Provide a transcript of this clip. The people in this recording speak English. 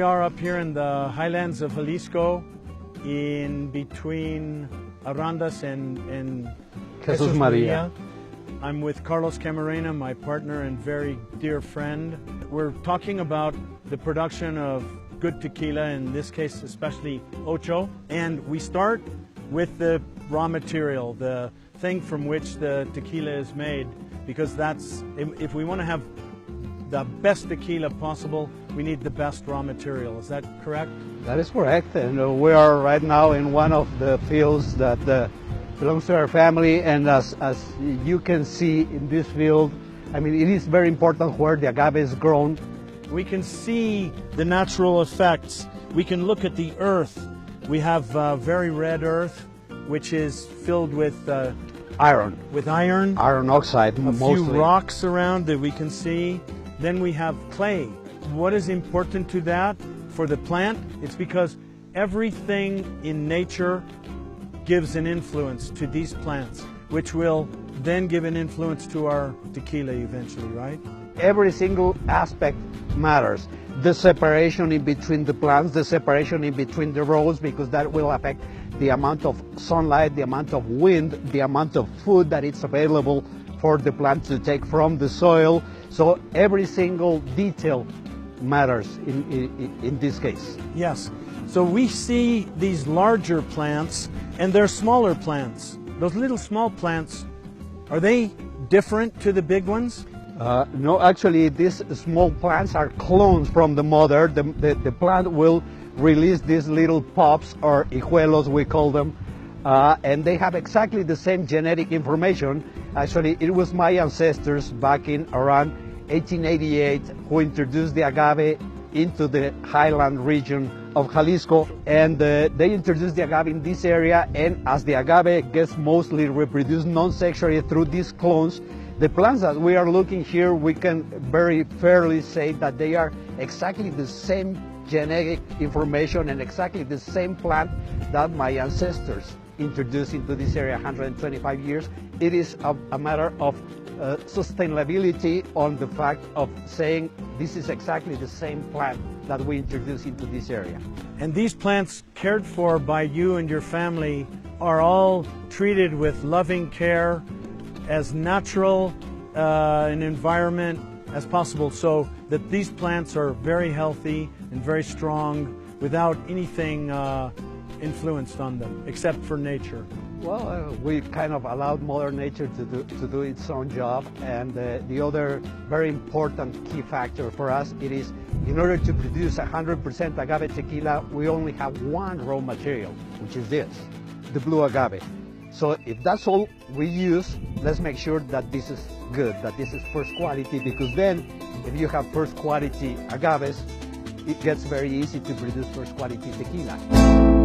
are up here in the highlands of Jalisco, in between Arandas and Jesus Maria. I'm with Carlos Camarena, my partner and very dear friend. We're talking about the production of good tequila, in this case especially Ocho. And we start with the raw material, the thing from which the tequila is made, because that's, if we want to have the best tequila possible, we need the best raw material. Is that correct? That is correct. And we are right now in one of the fields that belongs to our family. And as you can see in this field, I mean, it is very important where the agave is grown. We can see the natural effects. We can look at the earth. We have very red earth, which is filled with iron. Iron oxide, mostly. A few rocks around that we can see. Then we have clay. What is important to that for the plant? It's because everything in nature gives an influence to these plants, which will then give an influence to our tequila eventually, right? Every single aspect matters. The separation in between the plants, the separation in between the rows, because that will affect the amount of sunlight, the amount of wind, the amount of food that is available for the plant to take from the soil. So every single detail matters in this case. Yes. So we see these larger plants and they're smaller plants. Those little small plants, are they different to the big ones? No, actually these small plants are clones from the mother. The plant will release these little pups, or hijuelos we call them, and they have exactly the same genetic information. Actually, it was my ancestors back in around 1888 who introduced the agave into the highland region of Jalisco, and they introduced the agave in this area, and as the agave gets mostly reproduced non-sexually through these clones, the plants that we are looking here, we can very fairly say that they are exactly the same genetic information and exactly the same plant that my ancestors introduced into this area 125 years. It is a matter of sustainability on the fact of saying this is exactly the same plant that we introduced into this area. And these plants cared for by you and your family are all treated with loving care, as natural an environment as possible, so that these plants are very healthy and very strong without anything influenced on them, except for nature. Well, we kind of allowed Mother Nature to do its own job, and the other very important key factor for us, it is in order to produce 100% agave tequila, we only have one raw material, which is this, the blue agave. So if that's all we use, let's make sure that this is good, that this is first quality, because then if you have first quality agaves, it gets very easy to produce first quality tequila.